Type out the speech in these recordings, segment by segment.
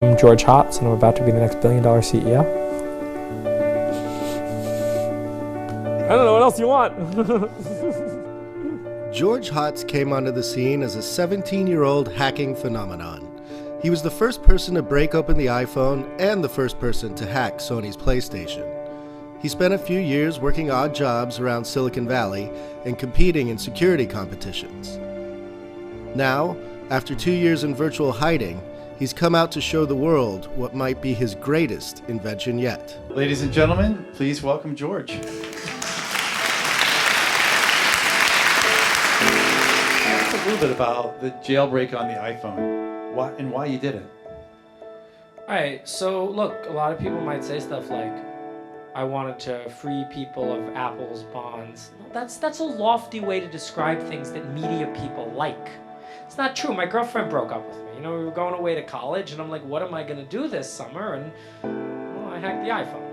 I'm George Hotz, and I'm about to be the next billion-dollar CEO. I don't know what else you want. George Hotz came onto the scene as a 17-year-old hacking phenomenon. He was the first person to break open the iPhone and the first person to hack Sony's PlayStation. He spent a few years working odd jobs around Silicon Valley and competing in security competitions. Now, after 2 years in virtual hiding, he's come out to show the world what might be his greatest invention yet. Ladies and gentlemen, please welcome George. Tell us a little bit about the jailbreak on the iPhone, why you did it. All right, so look, a lot of people might say stuff like, I wanted to free people of Apple's bonds. That's a lofty way to describe things that media people like. It's not true. My girlfriend broke up with me. You know, we were going away to college, and I'm like, what am I going to do this summer? And, well, I hacked the iPhone,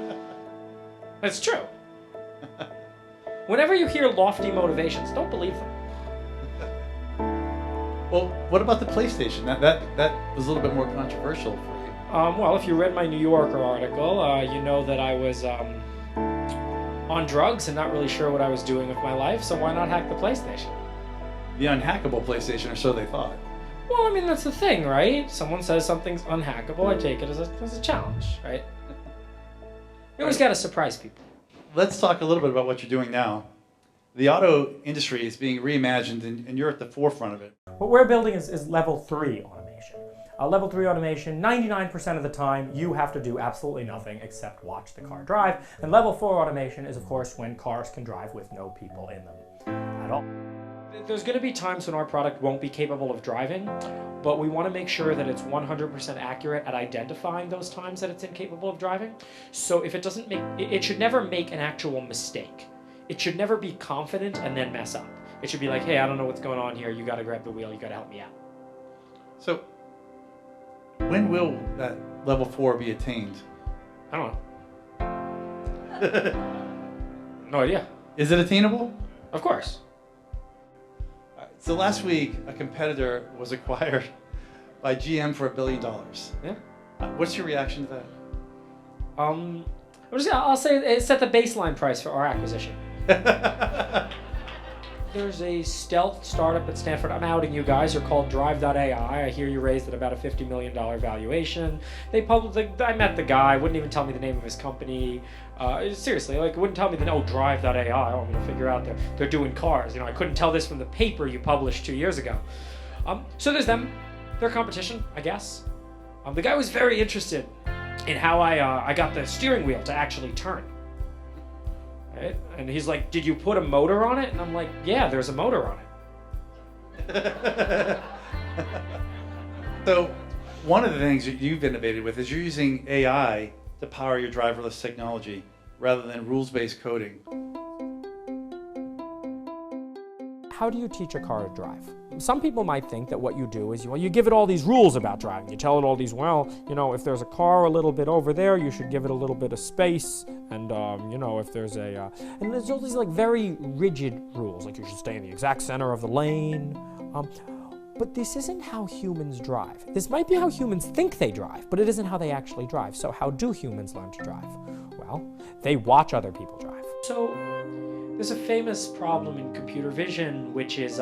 right? It's true. Whenever you hear lofty motivations, don't believe them. Well, what about the PlayStation? That was a little bit more controversial for you. Well, if you read my New Yorker article, you know that I was on drugs and not really sure what I was doing with my life, so why not hack the PlayStation? The unhackable PlayStation, or so they thought. Well, I mean, that's the thing, right? Someone says something's unhackable, I take it as a challenge, right? You always got to surprise people. Let's talk a little bit about what you're doing now. The auto industry is being reimagined, and you're at the forefront of it. What we're building is level 3 automation. Level 3 automation, 99% of the time, you have to do absolutely nothing except watch the car drive. And level 4 automation is, of course, when cars can drive with no people in them at all. There's going to be times when our product won't be capable of driving, but we want to make sure that it's 100% accurate at identifying those times that it's incapable of driving. So if it doesn't make, it should never make an actual mistake. It should never be confident and then mess up. It should be like, hey, I don't know what's going on here. You got to grab the wheel. You got to help me out. So when will that level 4 be attained? I don't know. No idea. Is it attainable? Of course. So last week, a competitor was acquired by GM for $1 billion. Yeah. What's your reaction to that? I'll say it set the baseline price for our acquisition. There's a stealth startup at Stanford. I'm outing you guys. They're called Drive.ai. I hear you raised at about a $50 million valuation. I met the guy. Wouldn't even tell me the name of his company. Seriously, wouldn't tell me Drive.ai. I'm going to figure out they're doing cars. You know, I couldn't tell this from the paper you published 2 years ago. So there's them. Their competition, I guess. The guy was very interested in how I got the steering wheel to actually turn. Right? And he's like, did you put a motor on it? And I'm like, yeah, there's a motor on it. So one of the things that you've innovated with is you're using AI to power your driverless technology rather than rules-based coding. How do you teach a car to drive? Some people might think that what you do is you give it all these rules about driving. You tell it all these, if there's a car a little bit over there, you should give it a little bit of space. And, if there's and there's all these very rigid rules, like you should stay in the exact center of the lane. But this isn't how humans drive. This might be how humans think they drive, but it isn't how they actually drive. So how do humans learn to drive? Well, they watch other people drive. So there's a famous problem in computer vision, which is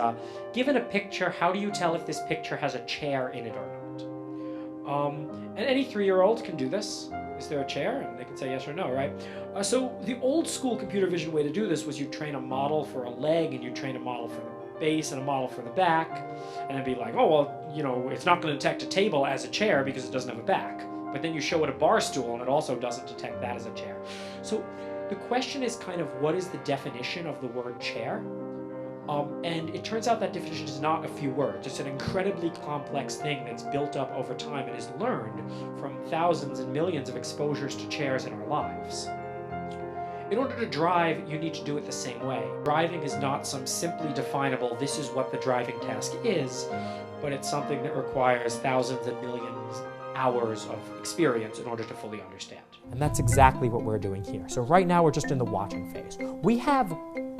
given a picture, how do you tell if this picture has a chair in it or not? And any 3-year-old can do this. Is there a chair? And they can say yes or no, right? So the old school computer vision way to do this was you train a model for a leg, and you train a model for the base and a model for the back, and it'd be like, oh, well, it's not going to detect a table as a chair because it doesn't have a back. But then you show it a bar stool, and it also doesn't detect that as a chair. So the question is kind of, what is the definition of the word chair? And it turns out that definition is not a few words. It's an incredibly complex thing that's built up over time and is learned from thousands and millions of exposures to chairs in our lives. In order to drive, you need to do it the same way. Driving is not some simply definable, this is what the driving task is, but it's something that requires thousands and millions hours of experience in order to fully understand. And that's exactly what we're doing here. So right now we're just in the watching phase. We have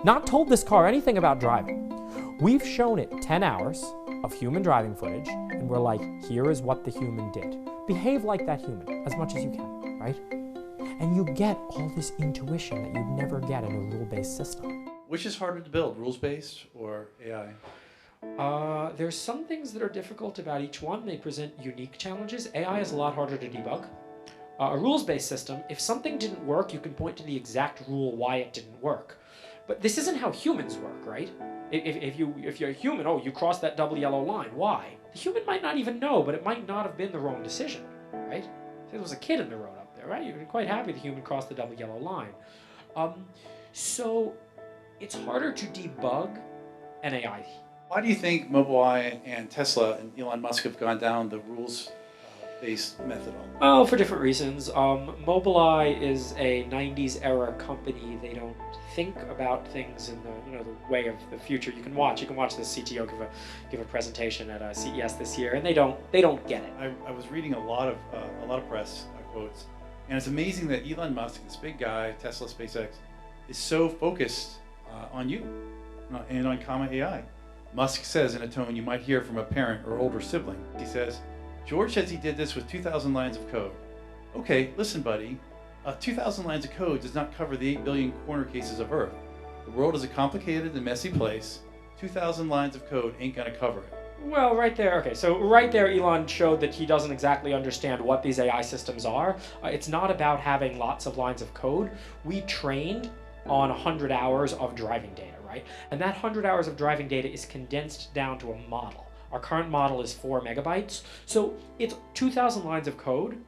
not told this car anything about driving. We've shown it 10 hours of human driving footage and we're like, here is what the human did. Behave like that human as much as you can, right? And you get all this intuition that you'd never get in a rule-based system. Which is harder to build, rules-based or AI? There's some things that are difficult about each one. They present unique challenges. AI is a lot harder to debug. A rules-based system, if something didn't work, you can point to the exact rule why it didn't work. But this isn't how humans work, right? If you're a human, oh, you crossed that double yellow line. Why? The human might not even know, but it might not have been the wrong decision, right? If there was a kid in the road up there, right? You'd be quite happy the human crossed the double yellow line. So it's harder to debug an AI. Why do you think Mobileye and Tesla and Elon Musk have gone down the rules-based method? Well, for different reasons. Mobileye is a 90s era company. They don't think about things in the the way of the future. You can watch the CTO give a presentation at CES this year, and they don't get it. I was reading a lot of press quotes, and it's amazing that Elon Musk, this big guy, Tesla, SpaceX, is so focused on you and on comma.ai. Musk says in a tone you might hear from a parent or older sibling. He says, George says he did this with 2,000 lines of code. Okay, listen, buddy. 2,000 lines of code does not cover the 8 billion corner cases of Earth. The world is a complicated and messy place. 2,000 lines of code ain't gonna cover it. Well, right there, okay, so right there Elon showed that he doesn't exactly understand what these AI systems are. It's not about having lots of lines of code. We trained on 100 hours of driving data, right? And that 100 hours of driving data is condensed down to a model. Our current model is 4 megabytes. So it's 2,000 lines of code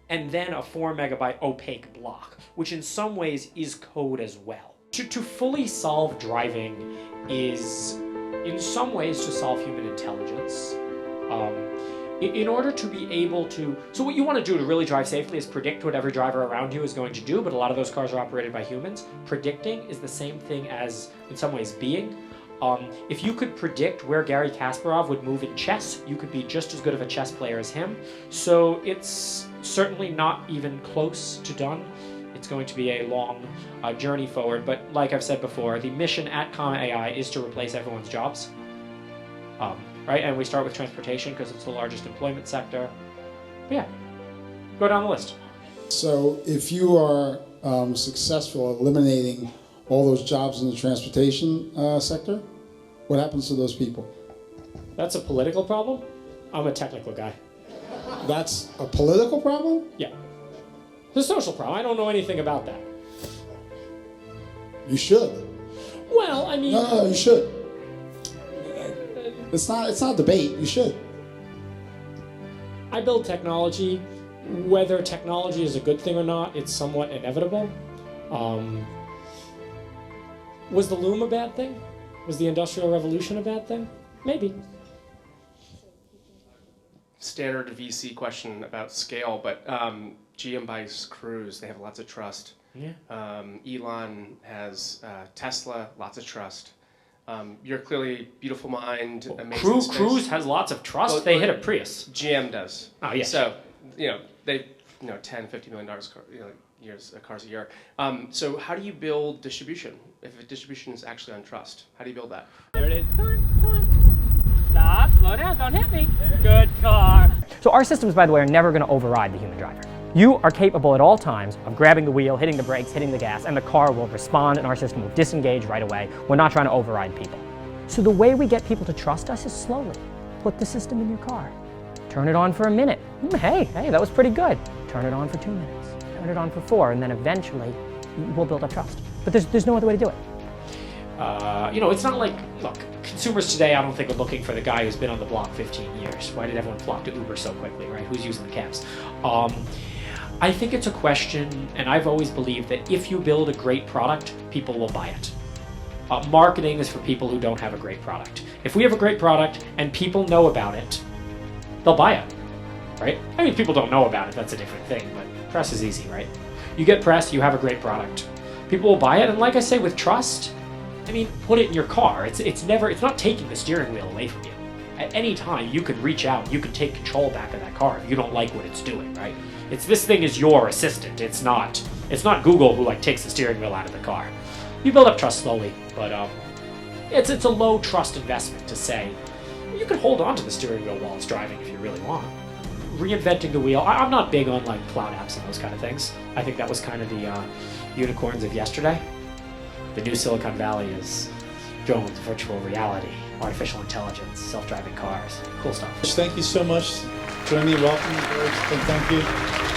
and then a 4 megabyte opaque block, which in some ways is code as well. To fully solve driving is in some ways to solve human intelligence. In order to be able to, so what you want to do to really drive safely is predict what every driver around you is going to do, but a lot of those cars are operated by humans. Predicting is the same thing as, in some ways, being. If you could predict where Garry Kasparov would move in chess, you could be just as good of a chess player as him. So it's certainly not even close to done. It's going to be a long journey forward, but like I've said before, the mission at comma.ai is to replace everyone's jobs. Right, and we start with transportation because it's the largest employment sector. But yeah, go down the list. So if you are successful at eliminating all those jobs in the transportation sector, what happens to those people? That's a political problem. I'm a technical guy. That's a political problem? Yeah. It's a social problem. I don't know anything about that. You should. Well, I mean... No, you should. It's not a debate. You should. I build technology. Whether technology is a good thing or not, it's somewhat inevitable. Was the loom a bad thing? Was the Industrial Revolution a bad thing? Maybe. Standard VC question about scale, but GM buys Cruise. They have lots of trust. Yeah. Elon has Tesla, lots of trust. You're clearly beautiful mind, amazing space. Cruise has lots of trust. Well, they hit a Prius. GM does. Oh, yes. So, they, $10, $50 million cars a year. So how do you build distribution? If distribution is actually on trust, how do you build that? There it is. Come on. Stop, slow down, don't hit me. Good car. So our systems, by the way, are never going to override the human driver. You are capable at all times of grabbing the wheel, hitting the brakes, hitting the gas, and the car will respond and our system will disengage right away. We're not trying to override people. So the way we get people to trust us is slowly. Put the system in your car. Turn it on for a minute. Hey, that was pretty good. Turn it on for 2 minutes. Turn it on for 4, and then eventually we'll build up trust. But there's no other way to do it. It's not like, look, consumers today, I don't think are looking for the guy who's been on the block 15 years. Why did everyone flock to Uber so quickly, right? Who's using the cabs? I think it's a question, and I've always believed that if you build a great product, people will buy it. Marketing is for people who don't have a great product. If we have a great product and people know about it, they'll buy it, right? I mean, people don't know about it, that's a different thing, but press is easy, right? You get press, you have a great product. People will buy it, and like I say, with trust, I mean, put it in your car. It's not taking the steering wheel away from you. At any time, you could reach out, you could take control back of that car if you don't like what it's doing, right? This thing is your assistant. It's not Google who takes the steering wheel out of the car. You build up trust slowly, but it's a low trust investment to say, You can hold on to the steering wheel while it's driving if you really want. Reinventing the wheel. I'm not big on like cloud apps and those kind of things. I think that was kind of the unicorns of yesterday. The new Silicon Valley is drones, virtual reality, artificial intelligence, self-driving cars, cool stuff. Thank you so much. Join me in welcoming George, and thank you.